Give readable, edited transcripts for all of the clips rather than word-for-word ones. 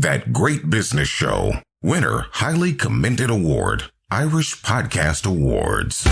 That Great Business Show. Winner, highly commended award. Irish Podcast Awards.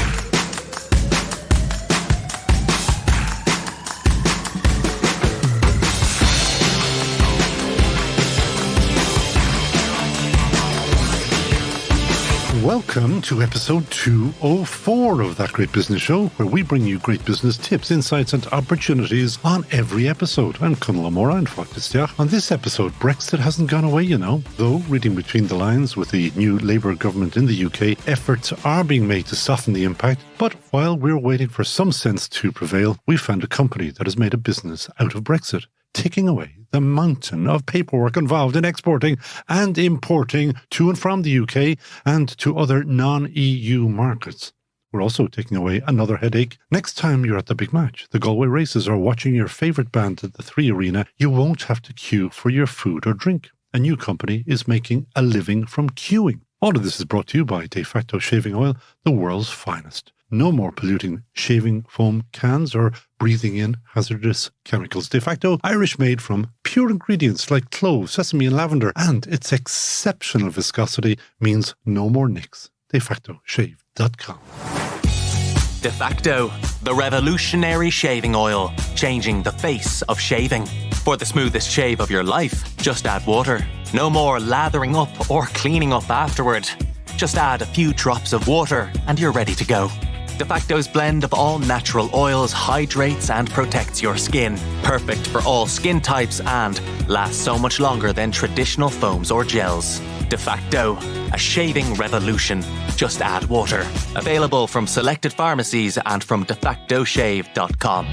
Welcome to episode 204 of That Great Business Show, where we bring you great business tips, insights and opportunities on every episode. I'm Conal O'Mora and Fáilte. On this episode, Brexit hasn't gone away, Though, reading between the lines with the new Labour government in the UK, efforts are being made to soften the impact. But while we're waiting for some sense to prevail, we found a company that has made a business out of Brexit, taking away the mountain of paperwork involved in exporting and importing to and from the UK and to other non-EU markets. We're also taking away another headache. Next time you're at the big match, the Galway races, or watching your favourite band at the 3 Arena, you won't have to queue for your food or drink. A new company is making a living from queuing. All of this is brought to you by De Facto Shaving Oil, the world's finest. No more polluting shaving foam cans or breathing in hazardous chemicals. De Facto, Irish made from pure ingredients like clove, sesame and lavender, and its exceptional viscosity means no more nicks. DeFactoShave.com. De Facto, the revolutionary shaving oil, changing the face of shaving. For the smoothest shave of your life, just add water. No more lathering up or cleaning up afterward. Just add a few drops of water and you're ready to go. De Facto's blend of all natural oils hydrates and protects your skin. Perfect for all skin types and lasts so much longer than traditional foams or gels. De Facto, a shaving revolution. Just add water. Available from selected pharmacies and from defactoshave.com.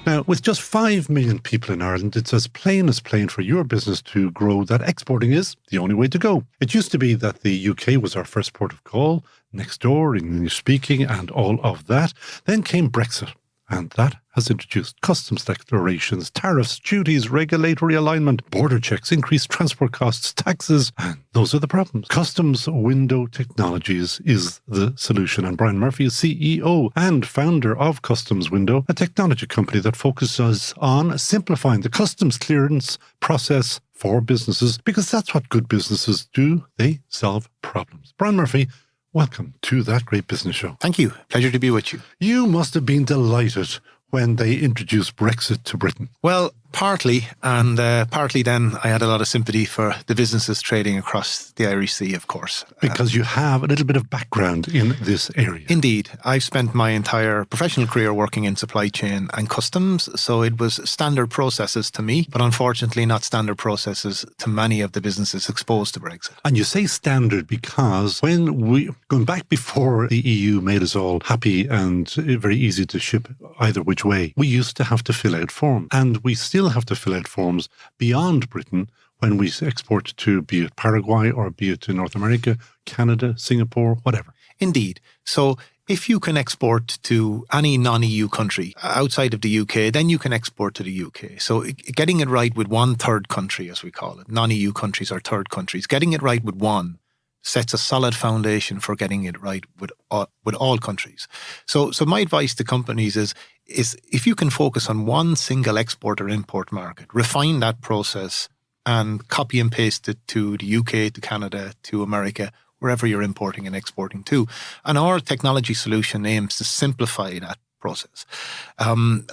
Now, with just 5 million people in Ireland, it's as plain for your business to grow that exporting is the only way to go. It used to be that the UK was our first port of call, next door, English speaking, and all of that. Then came Brexit, and that has introduced customs declarations, tariffs, duties, regulatory alignment, border checks, increased transport costs, taxes, and those are the problems. Customs Window Technologies is the solution, and Brian Murphy is CEO and founder of Customs Window, a technology company that focuses on simplifying the customs clearance process for businesses, because that's what good businesses do. They solve problems. Brian Murphy, welcome to That Great Business Show. Thank you. Pleasure to be with you. You must have been delighted when they introduced Brexit to Britain. Well, partly, and partly then I had a lot of sympathy for the businesses trading across the Irish Sea, of course. Because you have a little bit of background in this area. Indeed. I've spent my entire professional career working in supply chain and customs, so it was standard processes to me, but unfortunately not standard processes to many of the businesses exposed to Brexit. And you say standard because going back before the EU made us all happy and very easy to ship either which way, we used to have to fill out forms. And we still have to fill out forms beyond Britain when we export to, be it Paraguay or be it to North America, Canada, Singapore, whatever. Indeed. So if you can export to any non-EU country outside of the UK, then you can export to the UK. So getting it right with one third country, as we call it, non-EU countries are third countries, getting it right with one sets a solid foundation for getting it right with all countries. So my advice to companies is if you can focus on one single export or import market, refine that process and copy and paste it to the UK, to Canada, to America, wherever you're importing and exporting to. And our technology solution aims to simplify that process.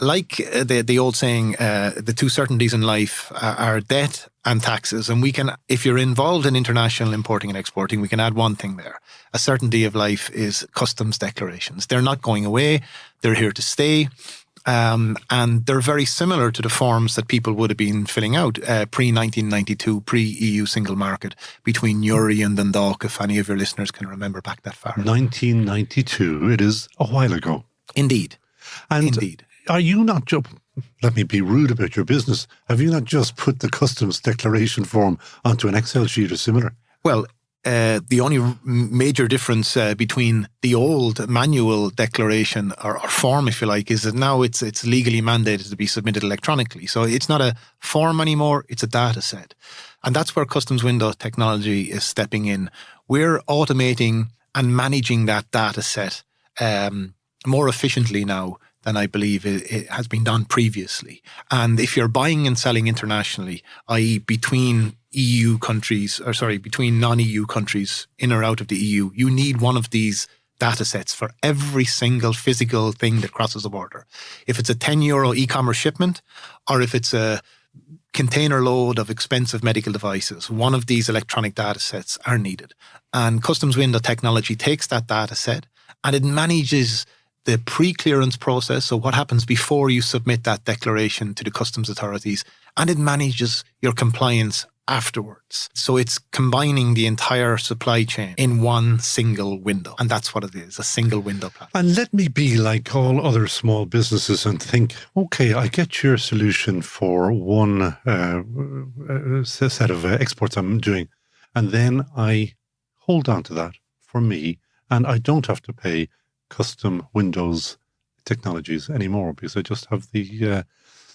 Like the old saying, the two certainties in life are debt and taxes. And we can, if you're involved in international importing and exporting, we can add one thing there. A certainty of life is customs declarations. They're not going away. They're here to stay. And they're very similar to the forms that people would have been filling out pre-1992, pre-EU single market between Newry and Dundalk, if any of your listeners can remember back that far. 1992, it is a while ago. Indeed. And Indeed. Are you not just, let me be rude about your business, have you not just put the customs declaration form onto an Excel sheet or similar? Well, the only major difference between the old manual declaration or form, if you like, is that now it's legally mandated to be submitted electronically. So it's not a form anymore, it's a data set. And that's where Customs Window technology is stepping in. We're automating and managing that data set more efficiently now than I believe it has been done previously. And if you're buying and selling internationally, i.e. between EU countries, between non-EU countries in or out of the EU, you need one of these data sets for every single physical thing that crosses the border. If it's a €10 e-commerce shipment, or if it's a container load of expensive medical devices, one of these electronic data sets are needed. And Customs Window technology takes that data set and it manages the pre-clearance process, so what happens before you submit that declaration to the customs authorities, and it manages your compliance afterwards. So it's combining the entire supply chain in one single window. And that's what it is, a single window platform. And let me be like all other small businesses and think, okay, I get your solution for one set of exports I'm doing. And then I hold on to that for me, and I don't have to pay custom Windows technologies anymore because I just have the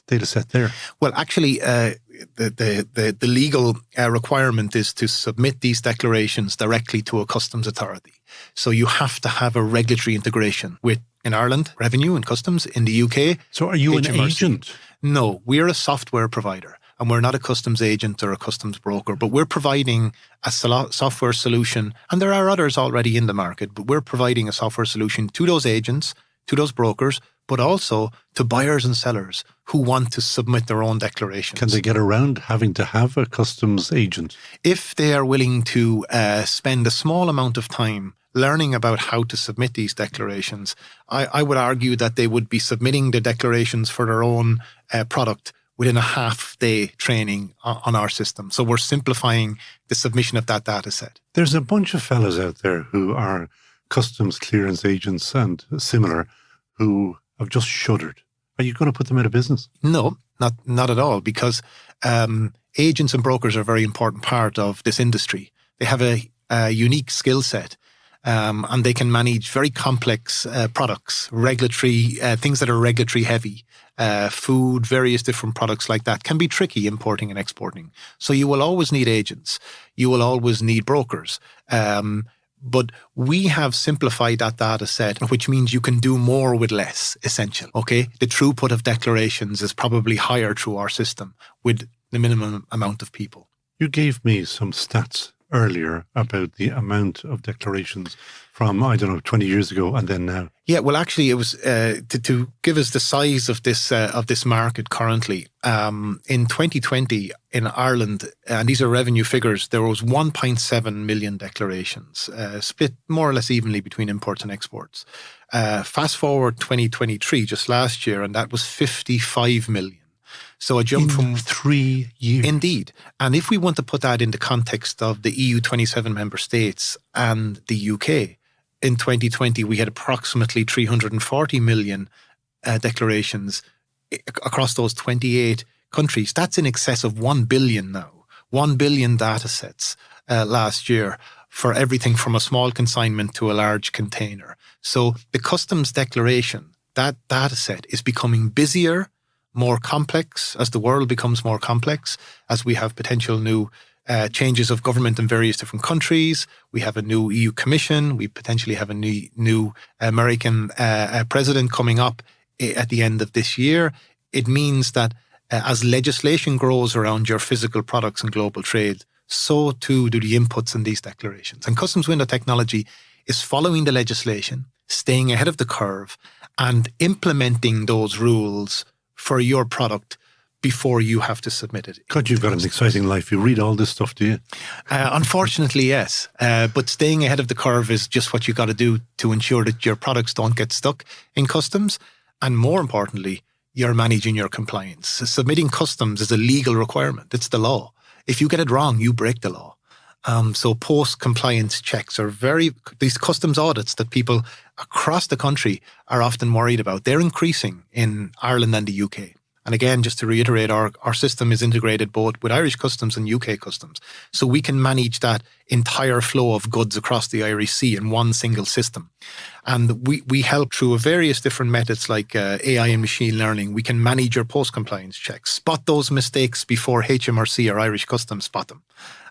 data set there. Well, actually, the legal requirement is to submit these declarations directly to a customs authority. So you have to have a regulatory integration with, in Ireland, Revenue and Customs, in the UK. So are you HMRC. an agent? No, we're a software provider. And we're not a customs agent or a customs broker, but we're providing a software solution. And there are others already in the market, but we're providing a software solution to those agents, to those brokers, but also to buyers and sellers who want to submit their own declarations. Can they get around having to have a customs agent? If they are willing to spend a small amount of time learning about how to submit these declarations, I would argue that they would be submitting the declarations for their own product within a half-day training on our system. So we're simplifying the submission of that data set. There's a bunch of fellas out there who are customs clearance agents and similar who have just shuddered. Are you going to put them out of business? No, not at all, because agents and brokers are a very important part of this industry. They have a unique skill set. And they can manage very complex products, regulatory, things that are regulatory heavy, food, various different products like that can be tricky importing and exporting. So you will always need agents. You will always need brokers. But we have simplified that data set, which means you can do more with less, essentially. Okay, the throughput of declarations is probably higher through our system with the minimum amount of people. You gave me some stats earlier about the amount of declarations from, 20 years ago and then now. Yeah, well, actually, it was to give us the size of this market currently. In 2020 in Ireland, and these are revenue figures, there was 1.7 million declarations, split more or less evenly between imports and exports. Fast forward 2023, just last year, and that was 55 million. So a jump from 3 years. Indeed. And if we want to put that in the context of the EU 27 member states and the UK, in 2020, we had approximately 340 million declarations across those 28 countries. That's in excess of 1 billion now. 1 billion data sets last year for everything from a small consignment to a large container. So the customs declaration, that data set is becoming busier, more complex as the world becomes more complex, as we have potential new changes of government in various different countries. We have a new EU Commission. We potentially have a new American president coming up at the end of this year. It means that as legislation grows around your physical products and global trade, so too do the inputs in these declarations. And Customs Window technology is following the legislation, staying ahead of the curve, and implementing those rules for your product before you have to submit it. God, you've got an exciting life. You read all this stuff, do you? Unfortunately, yes. But staying ahead of the curve is just what you got to do to ensure that your products don't get stuck in customs. And more importantly, you're managing your compliance. Submitting customs is a legal requirement. It's the law. If you get it wrong, you break the law. So post-compliance checks are these customs audits that people across the country are often worried about. They're increasing in Ireland and the UK. And again, just to reiterate, our system is integrated both with Irish customs and UK customs. So we can manage that entire flow of goods across the Irish Sea in one single system. And we help through various different methods like AI and machine learning. We can manage your post-compliance checks, spot those mistakes before HMRC or Irish customs spot them,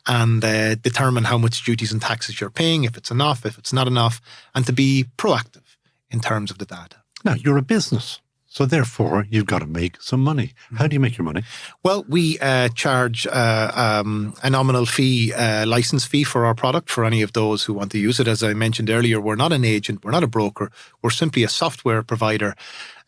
and determine how much duties and taxes you're paying, if it's enough, if it's not enough, and to be proactive in terms of the data. Now, you're a business. So therefore, you've got to make some money. How do you make your money? Well, we charge a nominal fee, license fee for our product for any of those who want to use it. As I mentioned earlier, we're not an agent, we're not a broker, we're simply a software provider.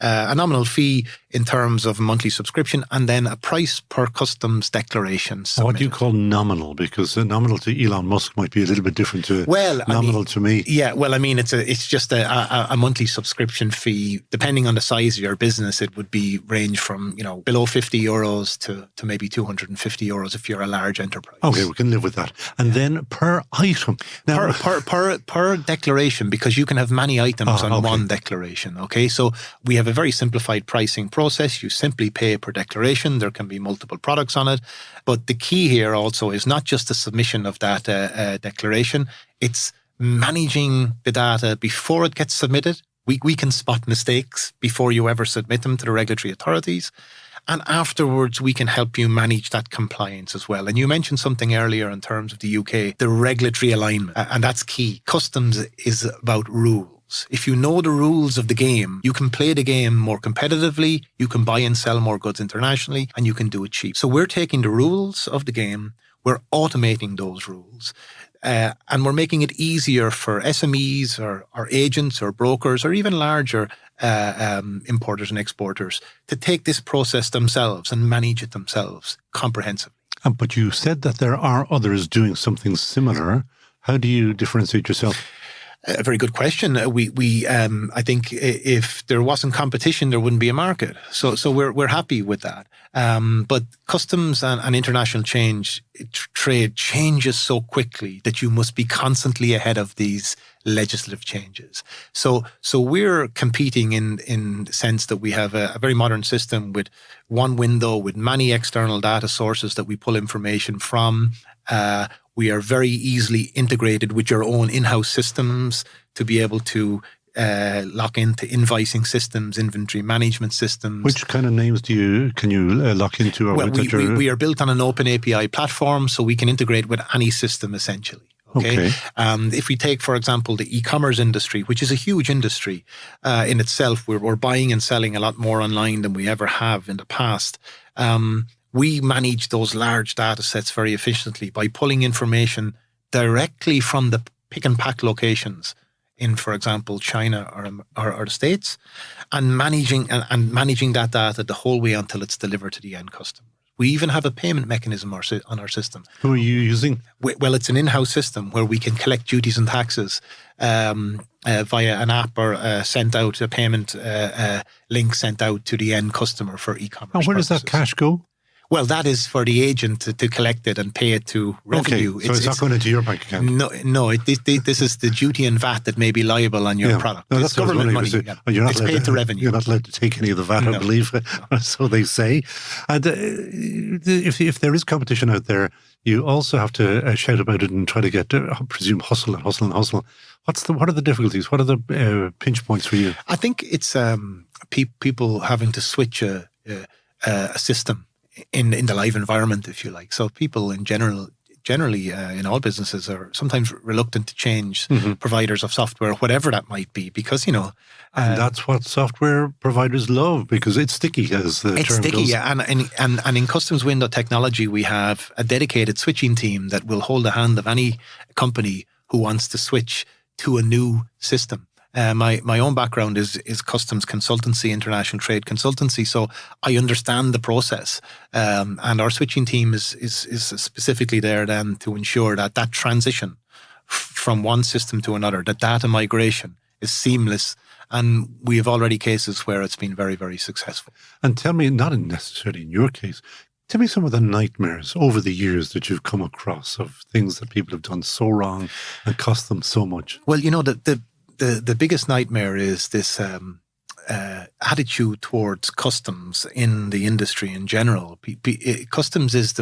A nominal fee in terms of monthly subscription, and then a price per customs declaration submitted. What do you call nominal? Because nominal to Elon Musk might be a little bit different to nominal to me. Yeah, well, I mean, it's just a monthly subscription fee. Depending on the size of your business, it would be range from below €50 to maybe €250 if you're a large enterprise. Okay, we can live with that. And then per item, now, per declaration, because you can have many items on one declaration. Okay, so we have a very simplified pricing process. You simply pay per declaration. There can be multiple products on it. But the key here also is not just the submission of that declaration. It's managing the data before it gets submitted. We can spot mistakes before you ever submit them to the regulatory authorities. And afterwards, we can help you manage that compliance as well. And you mentioned something earlier in terms of the UK, the regulatory alignment. And that's key. Customs is about rules. If you know the rules of the game, you can play the game more competitively, you can buy and sell more goods internationally, and you can do it cheap. So we're taking the rules of the game, we're automating those rules, and we're making it easier for SMEs or agents or brokers or even larger importers and exporters to take this process themselves and manage it themselves comprehensively. But you said that there are others doing something similar. How do you differentiate yourself? A very good question. I think if there wasn't competition, there wouldn't be a market. So we're happy with that. But customs and international trade changes so quickly that you must be constantly ahead of these legislative changes. So we're competing in the sense that we have a very modern system with one window, with many external data sources that we pull information from. We are very easily integrated with your own in-house systems to be able to lock into invoicing systems, inventory management systems. Which kind of names can you lock into? Or well, we are built on an open API platform, so we can integrate with any system essentially. Okay. If we take, for example, the e-commerce industry, which is a huge industry in itself, we're buying and selling a lot more online than we ever have in the past. We manage those large data sets very efficiently by pulling information directly from the pick and pack locations in, for example, China or the States, and managing that data the whole way until it's delivered to the end customer. We even have a payment mechanism on our system. Who are you using? Well, it's an in-house system where we can collect duties and taxes via an app or sent out a payment link sent out to the end customer for e-commerce. And where purposes. does that cash go? Well, that is for the agent to collect it and pay it to revenue. Okay, so it's not going into your bank account? No. This is the duty and VAT that may be liable on your product. No, it's government money. It's paid to revenue. You're not allowed to take any of the VAT, I believe, so they say. And if there is competition out there, you also have to shout about it and try to get, I presume, hustle. What are the difficulties? What are the pinch points for you? I think it's people having to switch a system in the live environment, if you like. So people in generally in all businesses are sometimes reluctant to change providers of software, whatever that might be, because, and that's what software providers love, because it's sticky, as the term goes. It's sticky, yeah. And in customs window technology, we have a dedicated switching team that will hold the hand of any company who wants to switch to a new system. My own background is customs consultancy, international trade consultancy, so I understand the process. And our switching team is specifically there then to ensure that transition from one system to another, the data migration is seamless. And we have already cases where it's been very, very successful. And tell me, not necessarily in your case, tell me some of the nightmares over the years that you've come across of things that people have done so wrong and cost them so much. Well, the biggest nightmare is this attitude towards customs in the industry in general. Customs is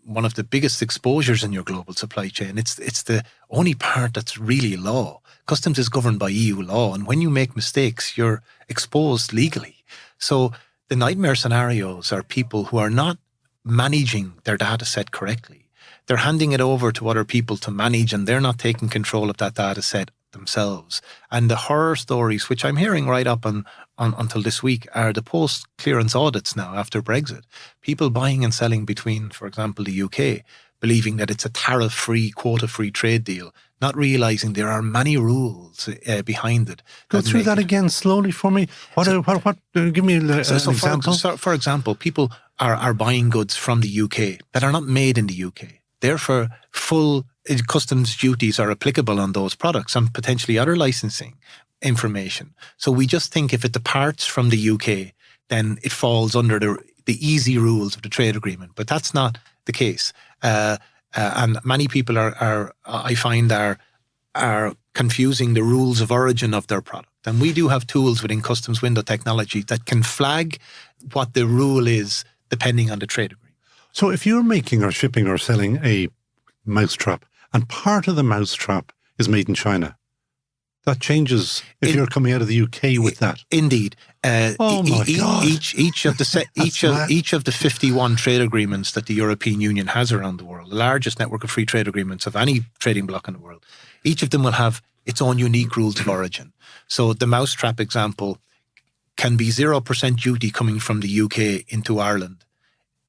one of the biggest exposures in your global supply chain. It's the only part that's really law. Customs is governed by EU law, and when you make mistakes, you're exposed legally. So the nightmare scenarios are people who are not managing their data set correctly. They're handing it over to other people to manage, and they're not taking control of that data set themselves. And the horror stories, which I'm hearing right up on until this week are the post-clearance audits now after Brexit. People buying and selling between, for example, the UK, believing that it's a tariff-free, quota-free trade deal, not realising there are many rules behind it. Go through that again slowly for me. Give me an example. For example, people are buying goods from the UK that are not made in the UK. Therefore, full customs duties are applicable on those products and potentially other licensing information. So we just think if it departs from the UK, then it falls under the easy rules of the trade agreement. But that's not the case. And many people I find are confusing the rules of origin of their product. And we do have tools within Customs Window Technology that can flag what the rule is depending on the trade agreement. So if you're making or shipping or selling a mousetrap and part of the mousetrap is made in China, that changes if you're coming out of the UK with that. Indeed. Oh my God. Each of the 51 trade agreements that the European Union has around the world, the largest network of free trade agreements of any trading bloc in the world, each of them will have its own unique rules of origin. So the mousetrap example can be 0% duty coming from the UK into Ireland,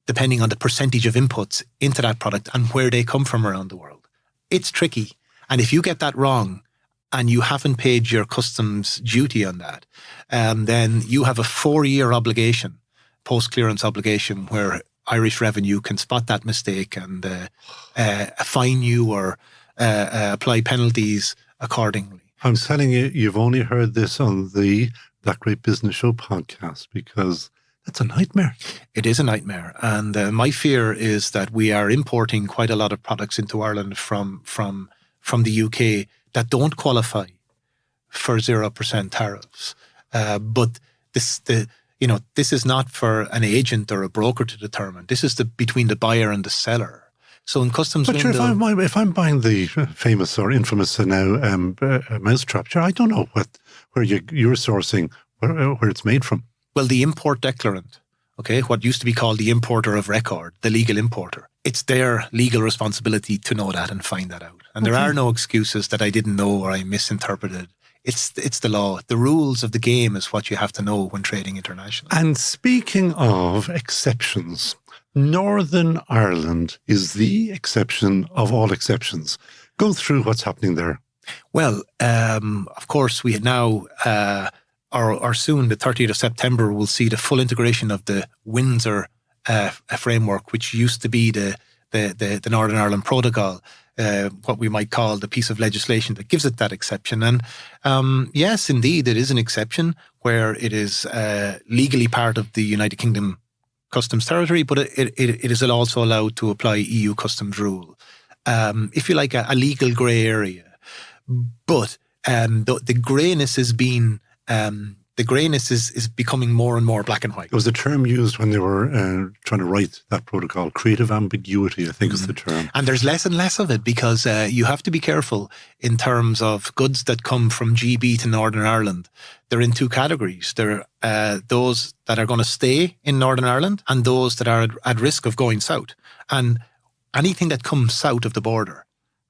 depending on the percentage of inputs into that product and where they come from around the world. It's tricky. And if you get that wrong, and you haven't paid your customs duty on that, then you have a 4-year obligation, post-clearance obligation, where Irish Revenue can spot that mistake and fine you or apply penalties accordingly. I'm telling you, you've only heard this on the That Great Business Show podcast, because that's a nightmare. It is a nightmare. And my fear is that we are importing quite a lot of products into Ireland from the UK that don't qualify for 0% tariffs. But this is not for an agent or a broker to determine. This is between the buyer and the seller. So in Customs Window... But if I'm buying the famous or infamous now mousetrap, sure, I don't know where you're sourcing, where it's made from. Well, the import declarant, okay, what used to be called the importer of record, the legal importer, it's their legal responsibility to know that and find that out. And there are no excuses that I didn't know or I misinterpreted. It's the law. The rules of the game is what you have to know when trading internationally. And speaking of exceptions, Northern Ireland is the exception of all exceptions. Go through what's happening there. Well, of course, we now, or soon, the 30th of September, we'll see the full integration of the Windsor Framework, which used to be the Northern Ireland Protocol, what we might call the piece of legislation that gives it that exception. And yes, indeed, it is an exception where it is legally part of the United Kingdom customs territory, but it is also allowed to apply EU customs rule. If you like, a legal grey area. But the greyness is being... the greyness is becoming more and more black and white. It was a term used when they were trying to write that protocol. Creative ambiguity, I think is the term. And there's less and less of it because you have to be careful in terms of goods that come from GB to Northern Ireland. They're in two categories. There are those that are going to stay in Northern Ireland and those that are at risk of going south. And anything that comes south of the border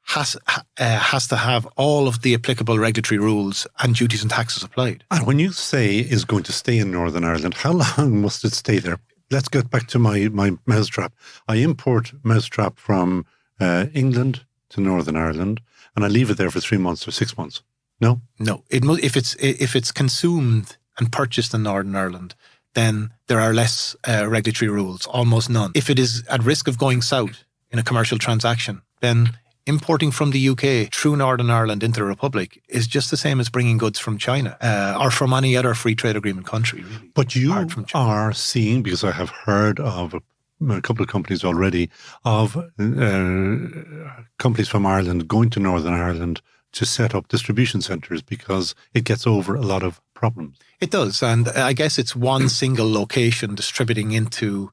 has to have all of the applicable regulatory rules and duties and taxes applied. And when you say is going to stay in Northern Ireland, how long must it stay there? Let's get back to my mousetrap. I import mousetrap from England to Northern Ireland, and I leave it there for 3 months or 6 months. No? No. If it's consumed and purchased in Northern Ireland, then there are less regulatory rules, almost none. If it is at risk of going south in a commercial transaction, then importing from the UK through Northern Ireland into the Republic is just the same as bringing goods from China or from any other free trade agreement country, really. But you are seeing, because I have heard of a couple of companies already, of companies from Ireland going to Northern Ireland to set up distribution centres because it gets over a lot of problems. It does. And I guess it's one single location distributing into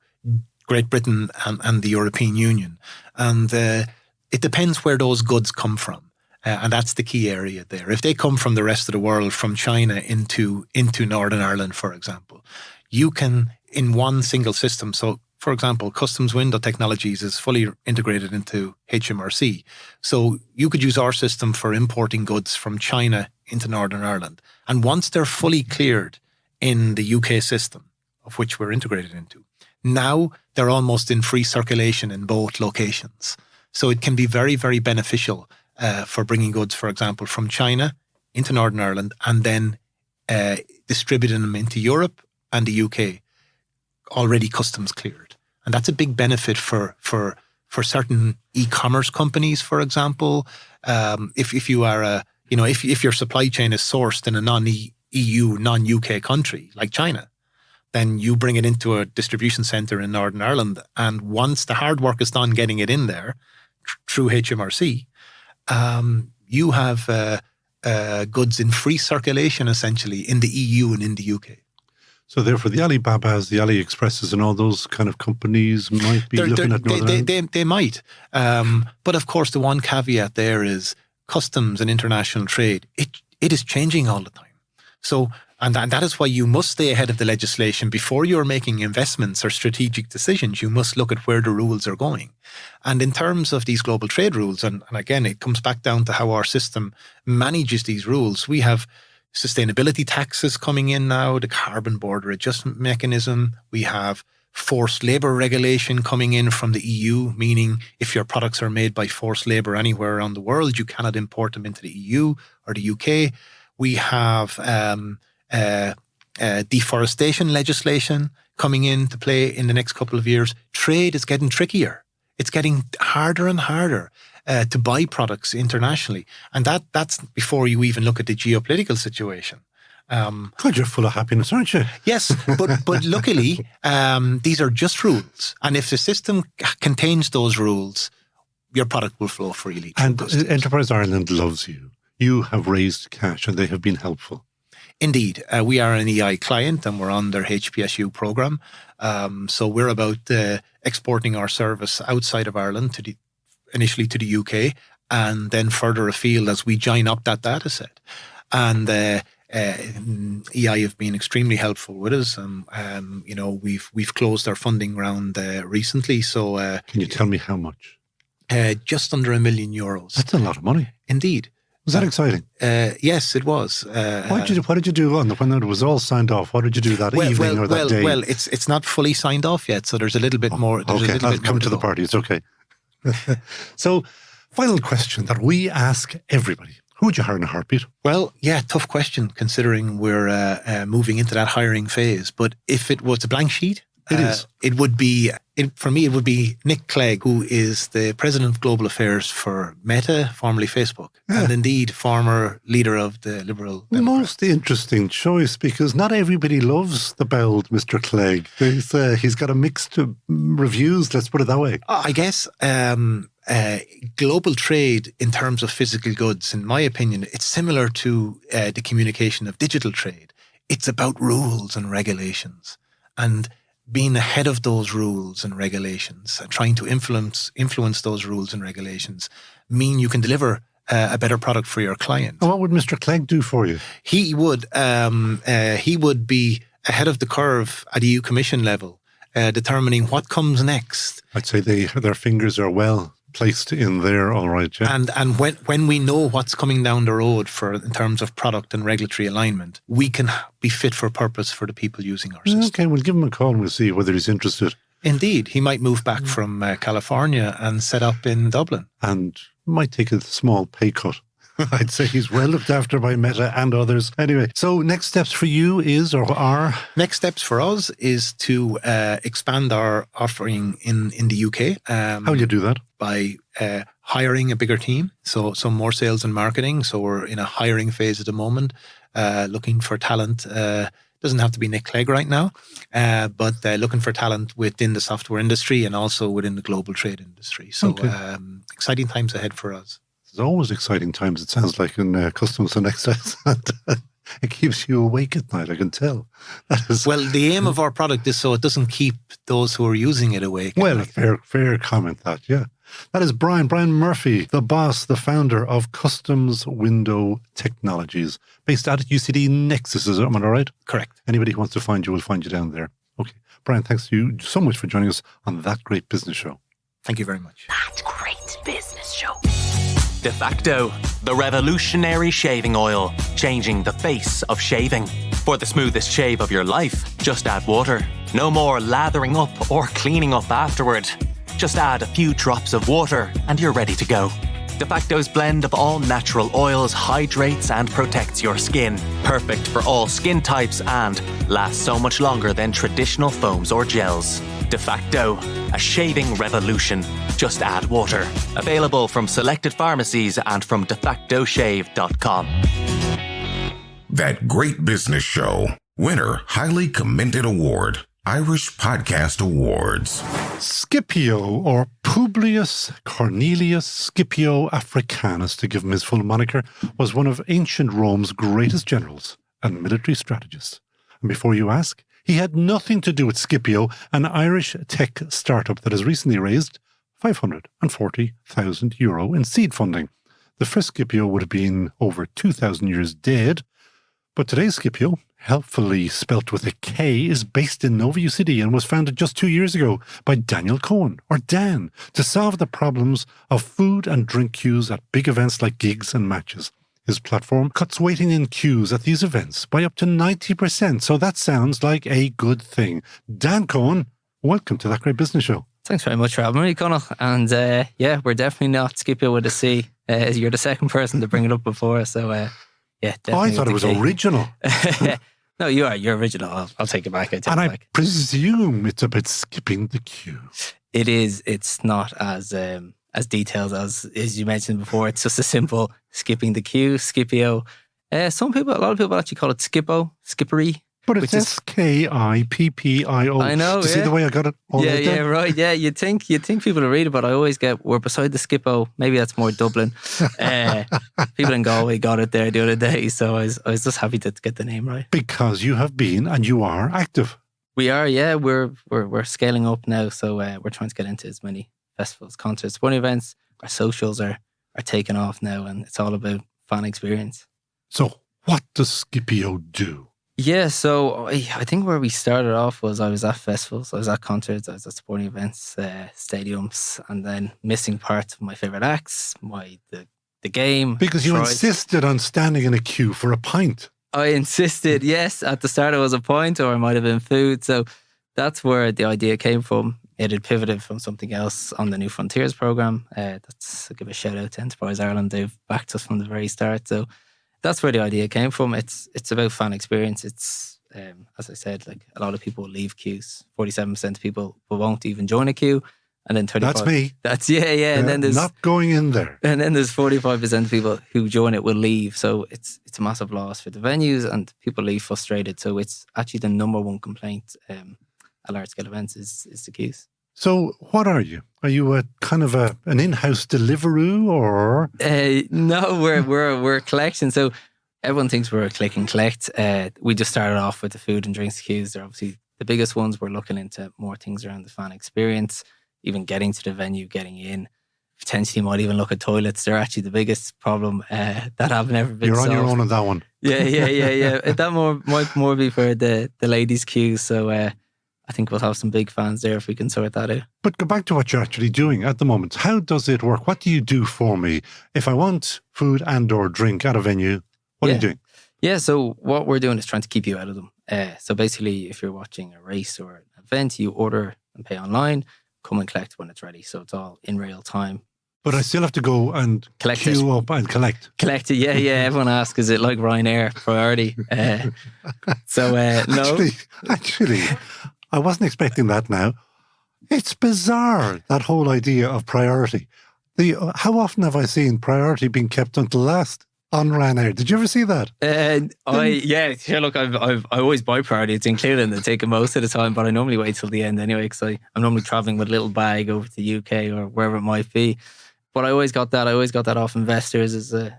Great Britain and the European Union. And it depends where those goods come from. And that's the key area there. If they come from the rest of the world, from China into Northern Ireland, for example, you can, in one single system, so for example, Customs Window Technologies is fully integrated into HMRC. So you could use our system for importing goods from China into Northern Ireland. And once they're fully cleared in the UK system, of which we're integrated into. Now they're almost in free circulation in both locations. So it can be very, very beneficial for bringing goods, for example, from China into Northern Ireland and then distributing them into Europe and the UK, already customs cleared. And that's a big benefit for certain e-commerce companies, for example. If you are if your supply chain is sourced in a non-EU, non-UK country like China, then you bring it into a distribution centre in Northern Ireland. And once the hard work is done getting it in there through HMRC, you have goods in free circulation, essentially, in the EU and in the UK. So therefore, the Alibabas, the AliExpresses and all those kind of companies might be looking at Northern Ireland? They might. But of course, the one caveat there is customs and international trade. It is changing all the time. So, and that is why you must stay ahead of the legislation. Before you're making investments or strategic decisions, you must look at where the rules are going. And in terms of these global trade rules, and again, it comes back down to how our system manages these rules. We have sustainability taxes coming in now, the carbon border adjustment mechanism. We have forced labour regulation coming in from the EU, meaning if your products are made by forced labour anywhere around the world, you cannot import them into the EU or the UK. We have deforestation legislation coming into play in the next couple of years. Trade is getting trickier. It's getting harder and harder to buy products internationally. And that's before you even look at the geopolitical situation. God, you're full of happiness, aren't you? Yes, but luckily, these are just rules. And if the system contains those rules, your product will flow freely. And Enterprise Ireland loves you. You have raised cash and they have been helpful. Indeed. We are an EI client and we're on their HPSU program. So we're about exporting our service outside of Ireland initially to the UK and then further afield as we join up that data set. And EI have been extremely helpful with us. We've closed our funding round recently. So can you tell me how much? Just under €1 million. That's a lot of money. Indeed. Was that exciting? Yes, it was. What did you do when it was all signed off? What did you do that evening or that day? Well, it's not fully signed off yet, so there's a little bit more. Okay, I'll come to the party. It's okay. So, final question that we ask everybody. Who would you hire in a heartbeat? Well, yeah, tough question considering we're moving into that hiring phase. But if it was a blank sheet, it would be, for me, it would be Nick Clegg, who is the President of Global Affairs for Meta, formerly Facebook, and indeed former leader of the Liberal Democrats. Most interesting choice, because not everybody loves the bowled Mr. Clegg. He's got a mixed reviews, let's put it that way. I guess global trade in terms of physical goods, in my opinion, it's similar to the communication of digital trade. It's about rules and regulations. And being ahead of those rules and regulations and trying to influence those rules and regulations mean you can deliver a better product for your client. And what would Mr. Clegg do for you? He would be ahead of the curve at EU Commission level, determining what comes next. I'd say their fingers are well placed in there, all right, yeah. And when we know what's coming down the road in terms of product and regulatory alignment, we can be fit for purpose for the people using our system. Okay, we'll give him a call and we'll see whether he's interested. Indeed. He might move back from California and set up in Dublin. And might take a small pay cut. I'd say he's well looked after by Meta and others. Anyway, so next steps for you are? Next steps for us is to expand our offering in the UK. How will you do that? By hiring a bigger team, so some more sales and marketing. So we're in a hiring phase at the moment, looking for talent. Doesn't have to be Nick Clegg right now, but looking for talent within the software industry and also within the global trade industry. So exciting times ahead for us. There's always exciting times, it sounds like, in customs and excise. It keeps you awake at night, I can tell. Well, the aim of our product is so it doesn't keep those who are using it awake. Well, fair comment that, yeah. That is Brian Murphy, the boss, the founder of Customs Window Technologies, based out at UCD Nexus, is it? Am I all right? Correct. Anybody who wants to find you will find you down there. Okay. Brian, thanks to you so much for joining us on That Great Business Show. Thank you very much. That Great Business Show. De facto, the revolutionary shaving oil, changing the face of shaving. For the smoothest shave of your life, just add water. No more lathering up or cleaning up afterward. Just add a few drops of water and you're ready to go. De Facto's blend of all natural oils hydrates and protects your skin. Perfect for all skin types and lasts so much longer than traditional foams or gels. De Facto, a shaving revolution. Just add water. Available from selected pharmacies and from defactoshave.com. That Great Business Show. Winner, highly commended award. Irish Podcast Awards. Scipio, or Publius Cornelius Scipio Africanus, to give him his full moniker, was one of ancient Rome's greatest generals and military strategists. And before you ask, he had nothing to do with Scipio, an Irish tech startup that has recently raised €540,000 in seed funding. The first Scipio would have been over 2,000 years dead, but today's Scipio, helpfully spelt with a K, is based in Nova City and was founded just 2 years ago by Daniel Cohen, or Dan, to solve the problems of food and drink queues at big events like gigs and matches. His platform cuts waiting in queues at these events by up to 90%, so that sounds like a good thing. Dan Cohen, welcome to That Great Business Show. Thanks very much for having me, Conal. And yeah, we're definitely not Scipio with a C. You're the second person to bring it up before, so yeah, definitely. I thought it was original. No, you are. You're original. I'll take it back. I presume it's about skipping the queue. It is. It's not as detailed as you mentioned before. It's just a simple skipping the queue, Scipio. A lot of people actually call it Skippo, skippery. But it's Skippio. I know. Do you see the way I got it? Yeah, right. Yeah, you'd think people will read it, but I always get, we're beside the Skippo. Maybe that's more Dublin. People in Galway got it there the other day, so I was just happy to get the name right. Because you have been and you are active. We are, yeah. We're scaling up now, so we're trying to get into as many festivals, concerts, sporting events. Our socials are taking off now, and it's all about fan experience. So, what does Scipio do? Yeah, so I think where we started off was I was at festivals, I was at concerts, I was at sporting events, stadiums, and then missing parts of my favourite acts, the game. Because you insisted on standing in a queue for a pint. I insisted, yes. At the start it was a pint, or it might have been food. So that's where the idea came from. It had pivoted from something else on the New Frontiers programme. I'll give a shout out to Enterprise Ireland. They've backed us from the very start. So that's where the idea came from. It's about fan experience. It's, as I said, like a lot of people leave queues. 47% of people won't even join a queue. And then 35%. That's me. Yeah. And then there's not going in there. And then there's 45% of people who join it will leave. So it's a massive loss for the venues, and people leave frustrated. So it's actually the number one complaint at large scale events is the queues. So what are you? Are you a kind of an in-house Deliveroo, or? No, we're a collection. So everyone thinks we're a click and collect. We just started off with the food and drinks queues. They're obviously the biggest ones. We're looking into more things around the fan experience, even getting to the venue, getting in. Potentially might even look at toilets. They're actually the biggest problem that haven't ever been solved. You're on your own on that one. Yeah. That might more be for the ladies' queues. So I think we'll have some big fans there if we can sort that out. But go back to what you're actually doing at the moment. How does it work? What do you do for me? If I want food and or drink at a venue, what are you doing? Yeah, so what we're doing is trying to keep you out of them. So basically, if you're watching a race or an event, you order and pay online, come and collect when it's ready. So it's all in real time. But I still have to go and queue up and collect. Collect it, yeah. Everyone asks, is it like Ryanair priority? No. Actually, I wasn't expecting that now. It's bizarre, that whole idea of priority. How often have I seen priority being kept until last on Ryanair? Did you ever see that? Look, I always buy priority. It's included in the ticket most of the time, but I normally wait till the end anyway, because I'm normally travelling with a little bag over to the UK or wherever it might be. But I always got that off investors, if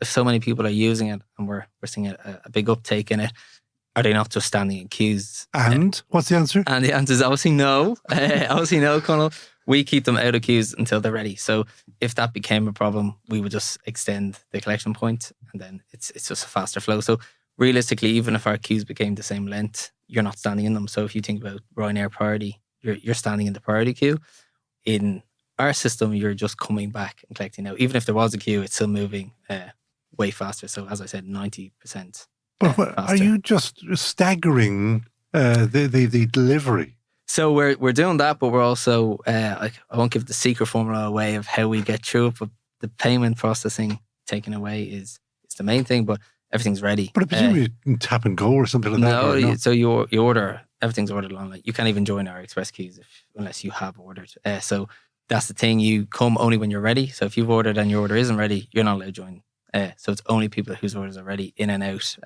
so many people are using it and we're seeing a big uptake in it, are they not just standing in queues? And what's the answer? And the answer is obviously no. Obviously no, Conal. We keep them out of queues until they're ready. So if that became a problem, we would just extend the collection point, and then it's just a faster flow. So realistically, even if our queues became the same length, you're not standing in them. So if you think about Ryanair priority, you're standing in the priority queue. In our system, you're just coming back and collecting now. Even if there was a queue, it's still moving way faster. So as I said, 90% But are you just staggering the delivery? So we're doing that, but we're also I won't give the secret formula away of how we get through it, but the payment processing taken away is the main thing. But everything's ready. But I presume you can tap and go or something like that. No, so you order, everything's ordered online. You can't even join our express queues unless you have ordered. So that's the thing. You come only when you're ready. So if you've ordered and your order isn't ready, you're not allowed to join. So it's only people whose orders are ready in and out.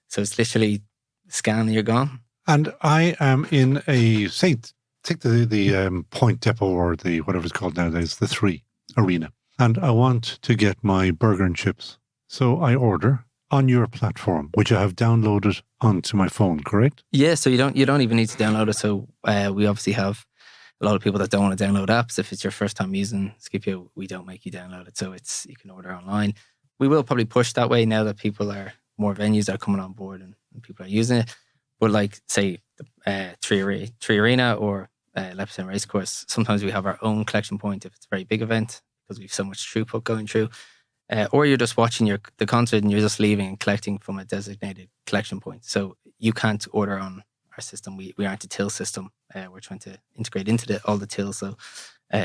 So it's literally scan and you're gone. And I am in take the Point Depot or the whatever it's called nowadays, the 3 arena. And I want to get my burger and chips. So I order on your platform, which I have downloaded onto my phone, correct? Yeah, so you don't even need to download it. So we obviously have a lot of people that don't want to download apps. If it's your first time using Scipio, we don't make you download it. So you can order online. We will probably push that way now that more venues are coming on board and people are using it. But like, say, the Tree Arena or Leopardstown Racecourse, sometimes we have our own collection point if it's a very big event because we have so much throughput going through. Or you're just watching the concert and you're just leaving and collecting from a designated collection point. So you can't order on our system. We aren't a till system. We're trying to integrate into all the tills. So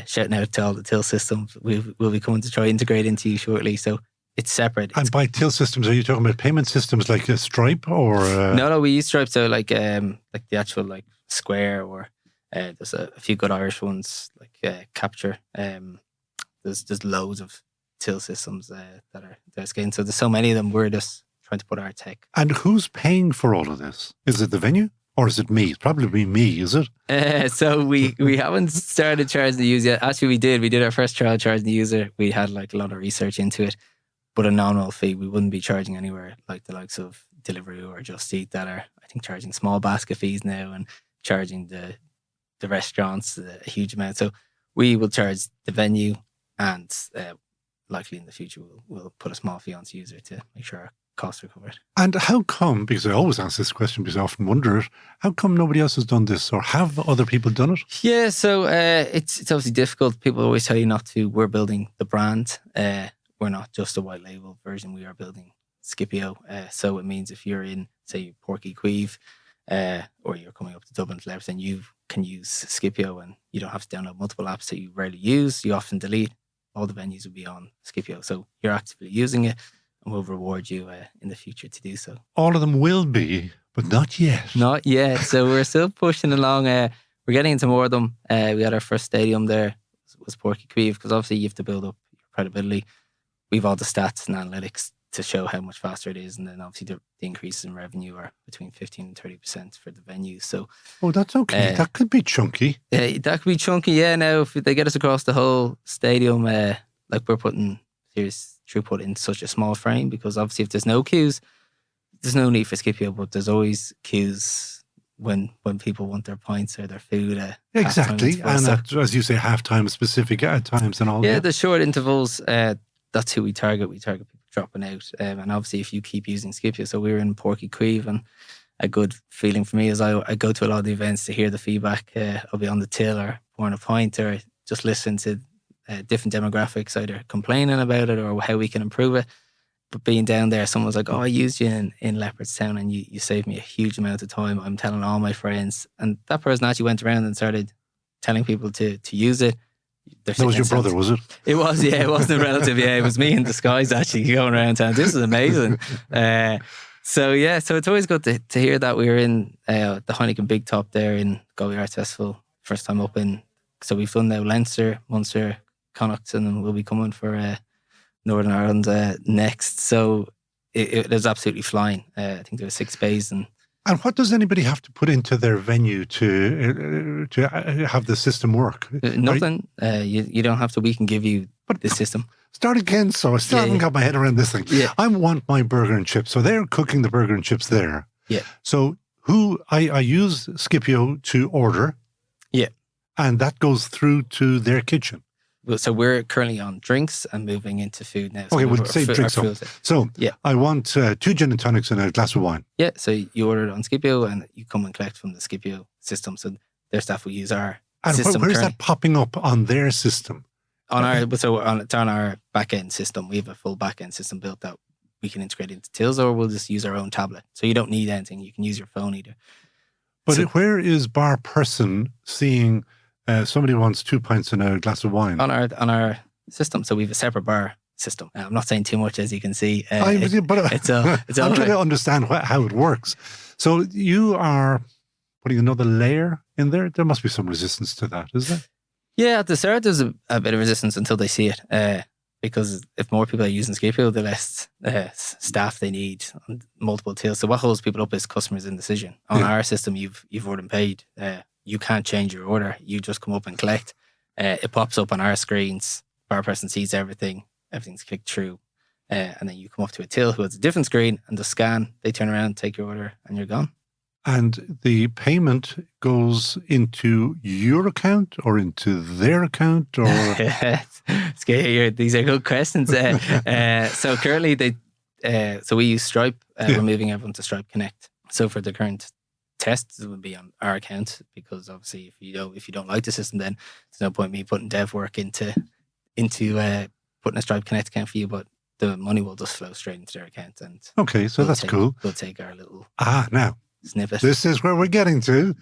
shouting out to all the till systems. We'll be coming to try integrate into you shortly. So it's separate. And by till systems, are you talking about payment systems like a Stripe or? No, we use Stripe. So like the actual like Square or there's a few good Irish ones like Capture. There's loads of till systems that are scaling. So there's so many of them. We're just trying to put our tech. And who's paying for all of this? Is it the venue or is it me? It's probably me, is it? So we haven't started charging the user yet. Actually, we did. We did our first trial charging the user. We had like a lot of research into it, but a nominal fee. We wouldn't be charging anywhere like the likes of Deliveroo or Just Eat that are, I think, charging small basket fees now and charging the restaurants a huge amount. So we will charge the venue and likely in the future we'll put a small fee onto user to make sure our costs are covered. And how come, because I always ask this question because I often wonder it, how come nobody else has done this or have other people done it? Yeah, so it's obviously difficult. People always tell you not to. We're building the brand. We're not just a white label version. We are building Scipio. So it means if you're in, say, Porky or you're coming up to Dublin to Leopardstown, then you can use Scipio and you don't have to download multiple apps that you rarely use. You often delete. All the venues will be on Scipio. So you're actively using it and we'll reward you in the future to do so. All of them will be, but not yet. Not yet. So we're still pushing along. We're getting into more of them. We had our first stadium there, was Porky because obviously you have to build up your credibility. We've all the stats and analytics to show how much faster it is. And then obviously the increases in revenue are between 15 and 30% for the venues. So, oh, that's okay. That could be chunky. That could be chunky. Yeah. Now, if they get us across the whole stadium, like we're putting serious throughput in such a small frame, because obviously if there's no queues, there's no need for Scipio, but there's always queues when people want their pints or their food. Exactly. And as you say, halftime specific at times and all. Yeah, the short intervals, that's who we target. We target people dropping out. And obviously if you keep using Scipio, so we were in Porky and a good feeling for me is I go to a lot of the events to hear the feedback. I'll be on the till or pouring a pint or just listen to different demographics, either complaining about it or how we can improve it. But being down there, someone's like, oh, I used you in Leopardstown and you saved me a huge amount of time. I'm telling all my friends. And that person actually went around and started telling people to use it. That was your brother, was it? It was, yeah. It wasn't a relative. Yeah, it was me in disguise actually going around town. This is amazing. So it's always good to hear that. We were in the Heineken Big Top there in Galway Arts Festival, first time up in. So we've done now Leinster, Munster, Connacht, and we'll be coming for Northern Ireland next. So it was absolutely flying. I think there were 6 bays and what does anybody have to put into their venue to have the system work? Nothing. You don't have to. We can give you the system. Start again. So I still haven't got my head around this thing. Yeah. I want my burger and chips. So they're cooking the burger and chips there. Yeah. So I use Scipio to order. Yeah. And that goes through to their kitchen. So we're currently on drinks and moving into food now. So okay, we'll say drinks. So yeah. I want 2 gin and tonics and a glass of wine. Yeah, so you order it on Scipio and you come and collect from the Scipio system. So their staff will use our system. And where is that popping up on their system? It's on our back-end system. We have a full back-end system built out we can integrate into tills, or we'll just use our own tablet. So you don't need anything. You can use your phone either. But where is bar person seeing somebody wants 2 pints and a glass of wine? On our system. So we have a separate bar system. I'm not saying too much, as you can see. I'm trying to understand how it works. So you are putting another layer in there. There must be some resistance to that, is there? Yeah, at the start there's a bit of resistance until they see it. Because if more people are using Scipio, the less staff they need on multiple tills. So what holds people up is customers' indecision. On our system, you've ordered and paid. You can't change your order. You just come up and collect. It pops up on our screens. Bar person sees everything. Everything's clicked through. And then you come up to a till who has a different screen and just scan. They turn around, take your order, and you're gone. And the payment goes into your account or into their account, or these are good questions. So currently, so we use Stripe. We're moving everyone to Stripe Connect. So for the current tests, it would be on our account, because obviously, if you don't like the system, then there's no point me putting dev work into putting a Stripe Connect account for you. But the money will just flow straight into their account. And okay, so that's cool. We'll take our little now. Snippet. This is where we're getting to.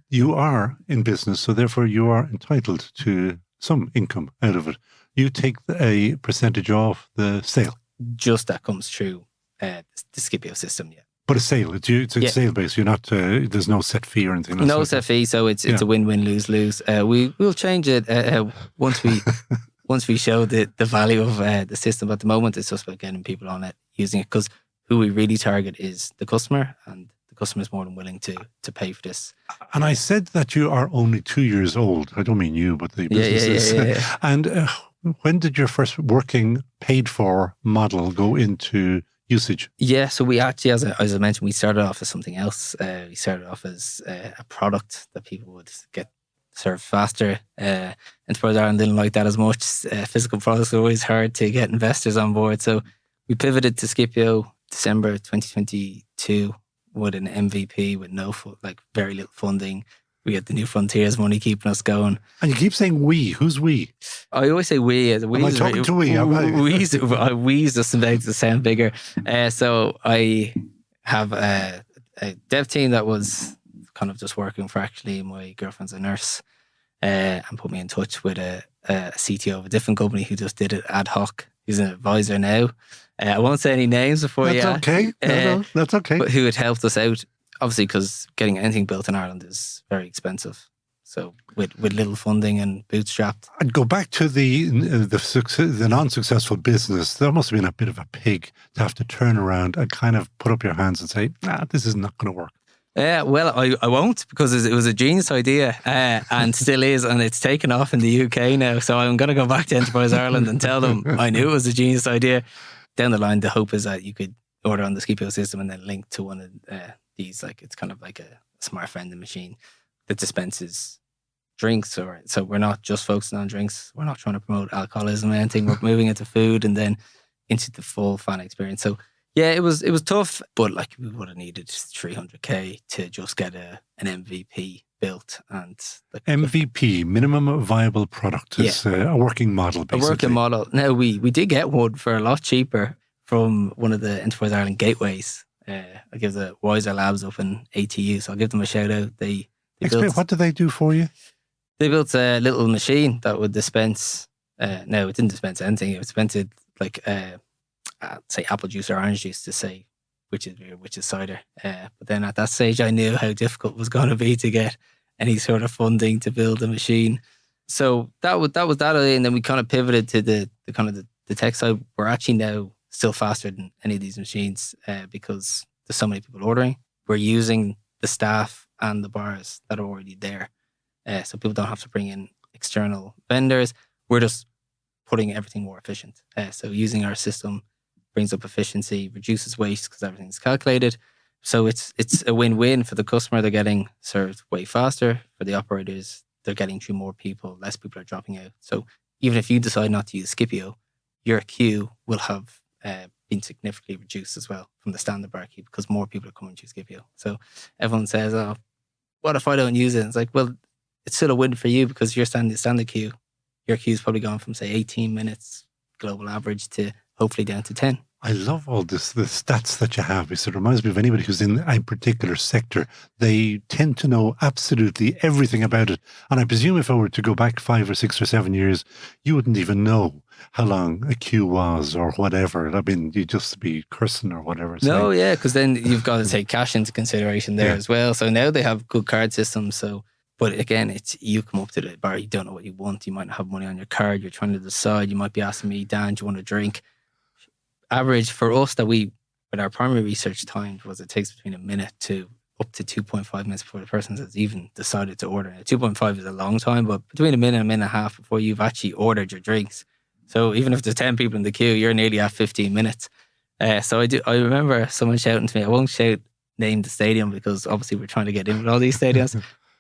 You are in business, so therefore you are entitled to some income out of it. You take a percentage of the sale. Just that comes through the Scipio system, yeah. But a sale, it's sale based. You're not. There's no set fee or anything. No set fee, so it's a win-win, lose-lose. We'll change it once we show the value of the system. At the moment, it's just about getting people on it, using it, because who we really target is the customer, and the customer is more than willing to pay for this. And I said that you are only 2 years old. I don't mean you, but the business is. Yeah. And when did your first working, paid-for model go into usage? Yeah, so we actually, as I mentioned, we started off as something else. We started off as a product that people would get served faster. Enterprise Ireland didn't like that as much. Physical products are always hard to get investors on board. So we pivoted to Scipio December 2022 with an MVP with very little funding. We had the New Frontiers money keeping us going. And you keep saying we. Who's we? I always say we. Am I talking to we? We's just about to sound bigger. So I have a dev team that was kind of just working for, actually, my girlfriend's a nurse, and put me in touch with a CTO of a different company who just did it ad hoc. He's an advisor now. I won't say any names before you. That's okay. No, that's okay. But who had helped us out, obviously, because getting anything built in Ireland is very expensive. So with little funding and bootstrapped. I'd go back to the non-successful business. There must have been a bit of a pig to have to turn around and kind of put up your hands and say, this is not going to work. Well, I won't, because it was a genius idea and still is, and it's taken off in the UK now. So I'm going to go back to Enterprise Ireland and tell them I knew it was a genius idea. Down the line, the hope is that you could order on the Scipio system and then link to one of these, it's kind of like a smart vending machine that dispenses drinks. So we're not just focusing on drinks. We're not trying to promote alcoholism or anything. We're moving into food and then into the full fan experience. So yeah, it was tough, but we would have needed 300k to just get an MVP built. And MVP, minimum viable product, is a working model, basically. A working model. Now, we did get one for a lot cheaper from one of the Enterprise Ireland gateways. I give the Wiser Labs up in ATU, so I'll give them a shout out. They explain, what do they do for you? They built a little machine that would dispense. No, it didn't dispense anything. It dispensed say apple juice or orange juice to say which is beer, which is cider. But then at that stage, I knew how difficult it was going to be to get any sort of funding to build a machine. So that was that idea, and then we kind of pivoted to the tech side. We're actually now still faster than any of these machines because there's so many people ordering. We're using the staff and the bars that are already there, so people don't have to bring in external vendors. We're just putting everything more efficient. So using our system brings up efficiency, reduces waste because everything's calculated. So it's a win-win for the customer. They're getting served way faster. For the operators, they're getting through more people. Less people are dropping out. So even if you decide not to use Scipio, your queue will have been significantly reduced as well from the standard bar queue because more people are coming to Scipio. So everyone says, "Oh, what if I don't use it?" It's like, well, it's still a win for you because you're standing the standard queue. Your queue's probably gone from say 18 minutes global average to hopefully down to 10. I love all the stats that you have. It reminds me of anybody who's in a particular sector. They tend to know absolutely everything about it. And I presume if I were to go back 5 or 6 or 7 years, you wouldn't even know how long a queue was or whatever. I mean, you'd just be cursing or whatever. No, yeah, because then you've got to take cash into consideration there as well. So now they have good card systems. So, but again, it's you come up to the bar, you don't know what you want. You might not have money on your card. You're trying to decide. You might be asking me, Dan, do you want a drink? Average for us that with our primary research time was it takes between a minute to up to 2.5 minutes before the person has even decided to order. Now, 2.5 is a long time, but between a minute and a minute and a half before you've actually ordered your drinks. So even if there's 10 people in the queue, you're nearly at 15 minutes. So I remember someone shouting to me, I won't name the stadium because obviously we're trying to get in with all these stadiums.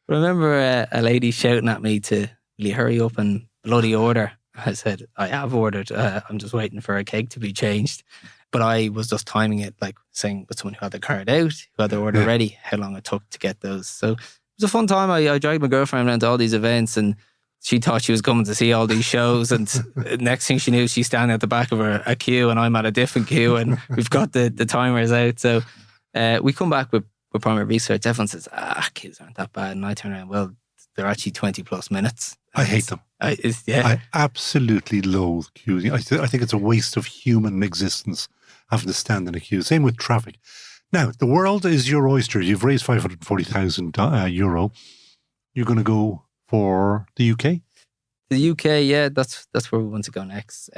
But I remember a lady shouting at me to, will you hurry up and bloody order? I said, I have ordered. I'm just waiting for a cake to be changed. But I was just timing it, like saying with someone who had the card out, who had their order ready, how long it took to get those. So it was a fun time. I dragged my girlfriend around to all these events and she thought she was coming to see all these shows. And next thing she knew, she's standing at the back of a queue and I'm at a different queue and we've got the timers out. So we come back with primary research. Everyone says, queues aren't that bad. And I turn around, well, they're actually 20 plus minutes. I hate them. Yeah. I absolutely loathe queuing. I think it's a waste of human existence having to stand in a queue. Same with traffic. Now, the world is your oyster. You've raised €540,000. You're going to go for the UK? The UK, yeah, that's where we want to go next.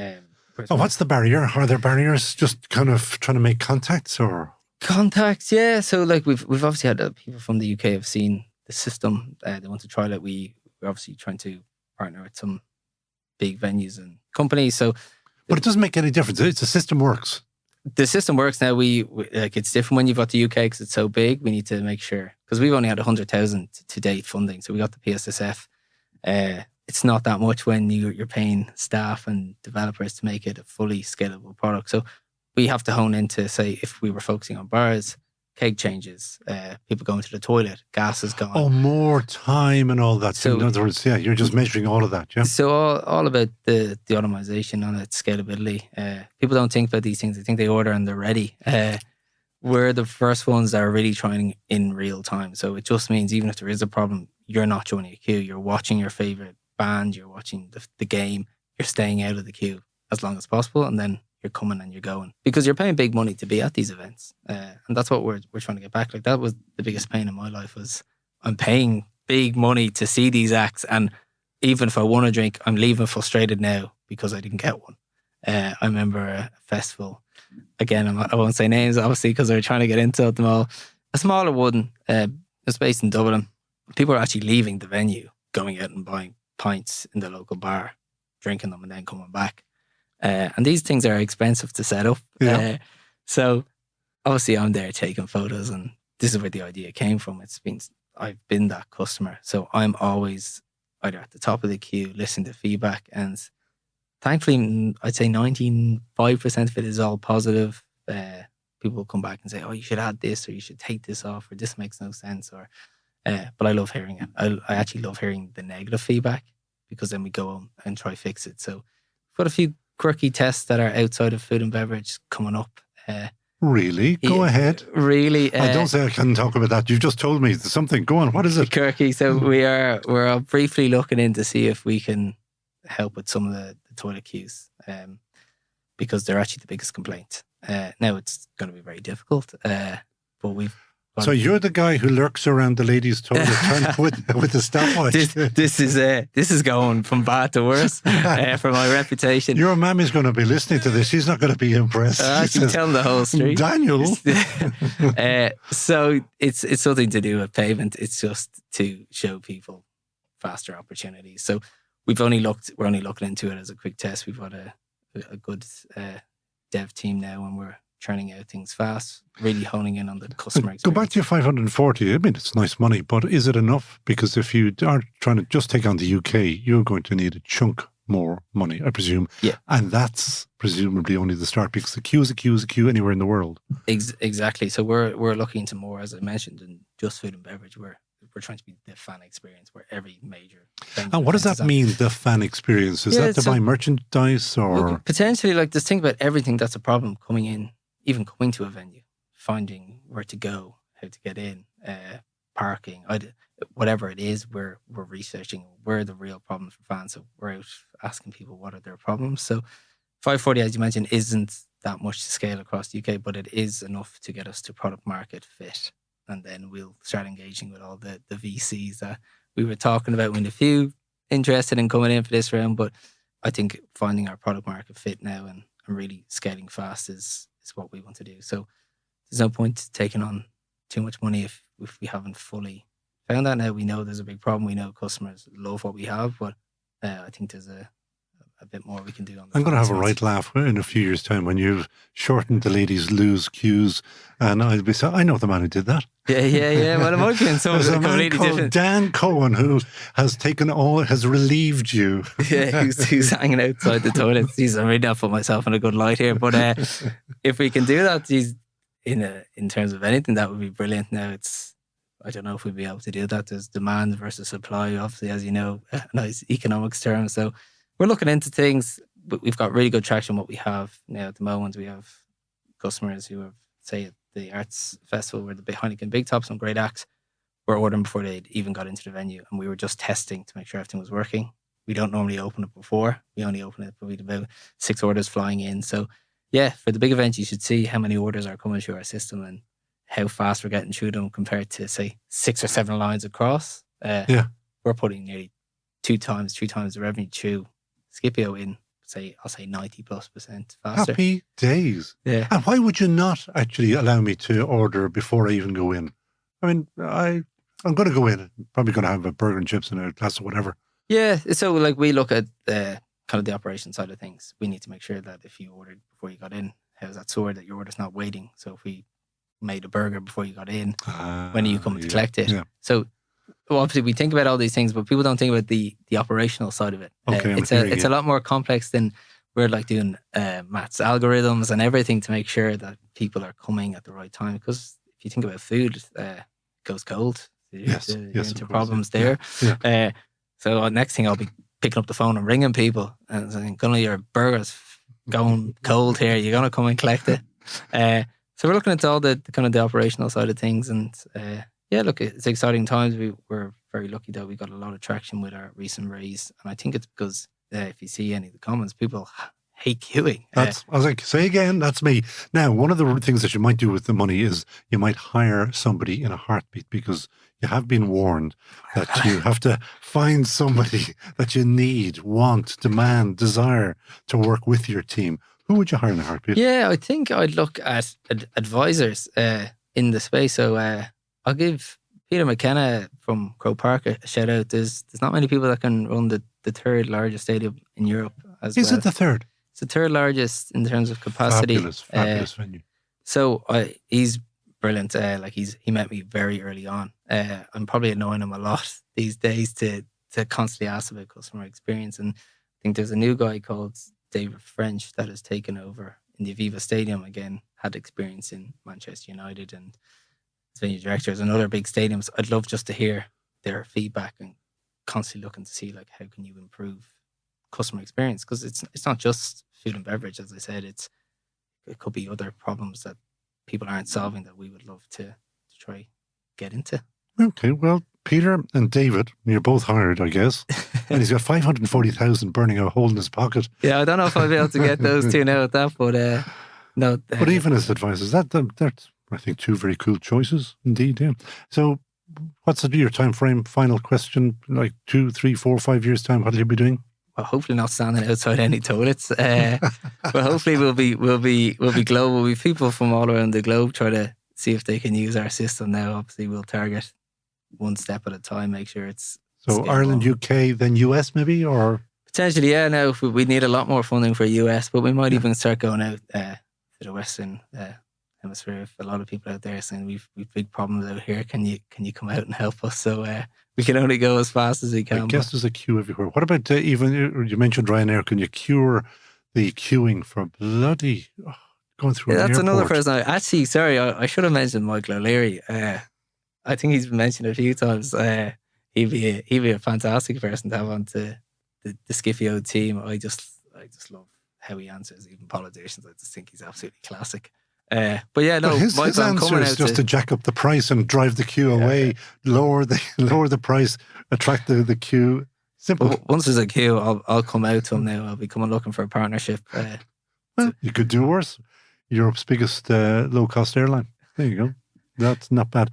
What's the barrier? Are there barriers just kind of trying to make contacts or? Contacts, yeah. So like we've obviously had people from the UK have seen the system. They want to try it. We're obviously trying to partner with some big venues and companies. So, but it doesn't make any difference. The system works. The system works now. We like it's different when you've got the UK because it's so big. We need to make sure because we've only had 100,000 to date funding. So we got the PSSF. It's not that much when you're paying staff and developers to make it a fully scalable product. So we have to hone into, say, if we were focusing on bars, keg changes, people going to the toilet, gas is gone. Oh, more time and all that. So in other words, yeah, you're just measuring all of that, yeah? So all about the automation and its scalability. People don't think about these things. They think they order and they're ready. We're the first ones that are really trying in real time. So it just means even if there is a problem, you're not joining a queue. You're watching your favorite band. You're watching the game. You're staying out of the queue as long as possible. And then you're coming and you're going because you're paying big money to be at these events. And that's what we're trying to get back. Like that was the biggest pain in my life was I'm paying big money to see these acts. And even if I want a drink, I'm leaving frustrated now because I didn't get one. I remember a festival, again, I won't say names obviously because they're trying to get into them all. A smaller one, it's based in Dublin. People are actually leaving the venue, going out and buying pints in the local bar, drinking them and then coming back. And these things are expensive to set up. Yeah. So obviously I'm there taking photos and this is where the idea came from. I've been that customer. So I'm always either at the top of the queue, listening to feedback. And thankfully, I'd say 95% of it is all positive. People will come back and say, oh, you should add this or you should take this off or this makes no sense. But I love hearing it. I actually love hearing the negative feedback because then we go on and try fix it. So we've got a few quirky tests that are outside of food and beverage coming up. Really? Go ahead. Really? I don't say I can talk about that. You've just told me something. Go on. What is it? Quirky. So we're briefly looking in to see if we can help with some of the toilet queues because they're actually the biggest complaint. Now it's going to be very difficult, but we've. So you're the guy who lurks around the ladies' toilet with the stopwatch. This is going from bad to worse for my reputation. Your mammy's going to be listening to this. She's not going to be impressed. I can tell the whole street. Daniel. So it's something to do with payment. It's just to show people faster opportunities. So we're only looking into it as a quick test. We've got a good dev team now and we're churning out things fast, really honing in on the customer experience. Go back to your 540. I mean, it's nice money, but is it enough? Because if you are trying to just take on the UK, you're going to need a chunk more money, I presume. Yeah. And that's presumably only the start because the queue is a queue is a queue anywhere in the world. Exactly. So we're looking into more, as I mentioned, than just food and beverage. We're we're trying to be the fan experience where every major venue And what does event that is mean, the fan experience? Is that to buy merchandise or? Look, potentially, like, just think about everything that's a problem coming in, even coming to a venue, finding where to go, how to get in, parking, whatever it is, we're researching where are the real problems for fans. So we're out asking people what are their problems. So 540, as you mentioned, isn't that much to scale across the UK, but it is enough to get us to product market fit. And then we'll start engaging with all the VCs that we were talking about, with a few interested in coming in for this round. But I think finding our product market fit now and really scaling fast is what we want to do. So there's no point taking on too much money if we haven't fully found that. Now we know there's a big problem. We know customers love what we have, but I think there's a bit more we can do on that. I'm going to have a right laugh in a few years' time when you've shortened the ladies' lose queues, and I'll be saying, I know the man who did that. Yeah. Well, it might be in some There's a man completely called different. Dan Cohen who has relieved you. Yeah, who's hanging outside the toilets. I'm really not putting myself in a good light here, but if we can do that, in terms of anything, that would be brilliant. Now I don't know if we'd be able to do that. There's demand versus supply, obviously, as you know, nice economics term. So we're looking into things, but we've got really good traction. What we have now at the moment, we have customers who have, say, at the arts festival where the Heineken Big Top, some great acts, were ordering before they'd even got into the venue, and we were just testing to make sure everything was working. We don't normally open it before. We only open it, but we had about 6 orders flying in. So yeah, for the big event, you should see how many orders are coming through our system and how fast we're getting through them compared to, say, 6 or 7 lines across. We're putting nearly 2 times, 3 times the revenue through Scipio in, I'll say 90+% faster. Happy days. Yeah. And why would you not actually allow me to order before I even go in? I mean, I'm going to go in. I'm probably going to have a burger and chips and a glass of whatever. Yeah. So like we look at kind of the operation side of things. We need to make sure that if you ordered before you got in, how's that sorted, that your order's not waiting. So if we made a burger before you got in, when are you coming to collect it? Yeah. So obviously we think about all these things, but people don't think about the operational side of it. Okay, it's a lot more complex than we're like doing maths algorithms and everything to make sure that people are coming at the right time. Because if you think about food, it goes cold. You're into problems there. Yeah. So next thing I'll be picking up the phone and ringing people and saying, "Gonna, your burger's going cold here. You're gonna come and collect it." So we're looking at all the kind of the operational side of things, and look, it's exciting times. We're very lucky that we got a lot of traction with our recent raise, and I think it's because if you see any of the comments, people hate queuing. I was like, say again, that's me. Now, one of the things that you might do with the money is you might hire somebody in a heartbeat, because you have been warned that you have to find somebody that you need, want, demand, desire to work with your team. Who would you hire in a heartbeat? Yeah, I think I'd look at advisors in the space. So I'll give Peter McKenna from Croke Park a shout out. There's not many people that can run the 3rd largest stadium in Europe as well. Is it the 3rd? It's the 3rd largest in terms of capacity. Fabulous venue. So he's brilliant. He met me very early on. I'm probably annoying him a lot these days to constantly ask about customer experience. And I think there's a new guy called David French that has taken over in the Aviva Stadium. Again, had experience in Manchester United and as venue directors and other big stadiums. I'd love just to hear their feedback and constantly looking to see like how can you improve customer experience, because it's not just food and beverage. As I said, it could be other problems that people aren't solving that we would love to try get into. Okay, well, Peter and David, you're both hired, I guess. And he's got 540,000 burning a hole in his pocket. Yeah, I don't know if I'll be able to get those two now at that, but no. But even as advisors, that's I think 2 very cool choices indeed. Yeah. So, what's your time frame? Final question: like 2, 3, 4, 5 years time, what will you be doing? Well, hopefully not standing outside any toilets. But hopefully we'll be global. We've people from all around the globe try to see if they can use our system now. Obviously, we'll target one step at a time, make sure it's so Ireland, UK, then US maybe, or potentially. Yeah, no, we need a lot more funding for US, but we might even start going out to the Western Hemisphere. If a lot of people out there saying we've big problems out here, can you come out and help us? So we can only go as fast as we can. I guess there's a queue everywhere. What about even you mentioned Ryanair? Can you cure the queuing for bloody going through? Yeah, that's an another airport? person. Actually, sorry, I should have mentioned Michael O'Leary. I think he's been mentioned a few times. He'd be a fantastic person to have on to the Skifio team. I just love how he answers even politicians. I just think he's absolutely classic. But yeah, no, his answer is just to jack up the price and drive the queue away, lower the price, attract the queue. Simple. Well, once there's a queue, I'll come out to him now. I'll be coming looking for a partnership. Well, you could do worse. Europe's biggest low-cost airline. There you go. That's not bad.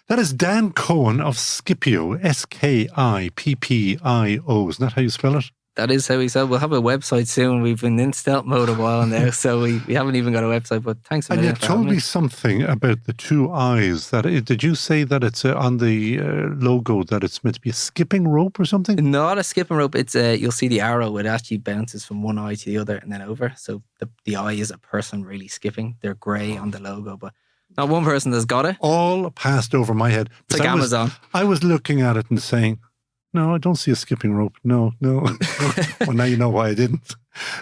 That is Dan Cohen of Skipio, Skippio. Isn't that how you spell it? That is how we said. We'll have a website soon. We've been in stealth mode a while now, so we haven't even got a website. But thanks a million. And you told me something about the two eyes. Did you say that it's on the logo that it's meant to be a skipping rope or something? Not a skipping rope. It's you'll see the arrow. It actually bounces from one eye to the other and then over. So the eye is a person really skipping. They're grey on the logo, but not one person has got it. All passed over my head. It's like Amazon. I was looking at it and saying, no, I don't see a skipping rope. No. Well, now you know why I didn't.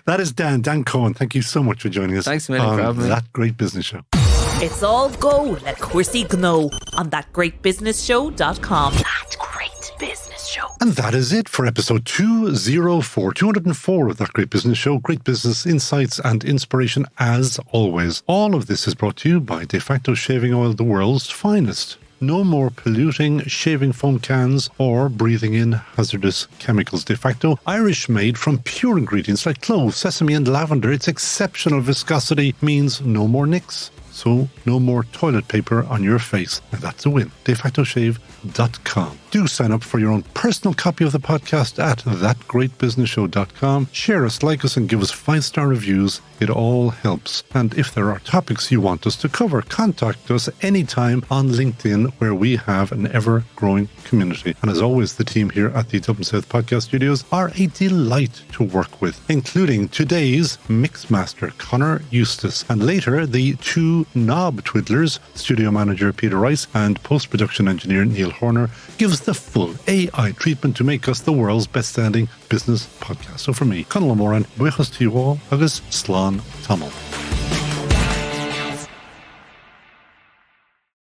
That is Dan Cohen. Thank you so much for joining us. Thanks a million for having me. That Great Business Show. It's all go, let Chrissy know on thatgreatbusinessshow.com. That Great Business Show. And that is it for episode 204 of That Great Business Show. Great business insights and inspiration as always. All of this is brought to you by De Facto Shaving Oil, the world's finest. No more polluting shaving foam cans or breathing in hazardous chemicals. De Facto, Irish made from pure ingredients like cloves, sesame and lavender. Its exceptional viscosity means no more nicks. So no more toilet paper on your face. Now that's a win. DeFactoShave.com. Do sign up for your own personal copy of the podcast at thatgreatbusinessshow.com. Share us, like us, and give us 5-star reviews. It all helps. And if there are topics you want us to cover, contact us anytime on LinkedIn, where we have an ever-growing community. And as always, the team here at the Dublin South Podcast Studios are a delight to work with, including today's Mixmaster, Connor Eustace, and later the two knob twiddlers, studio manager Peter Rice and post-production engineer Neil Horner, gives the full AI treatment to make us the world's best-standing business podcast. So for me, Conal Moran, buchas to you all, agus slán tamil.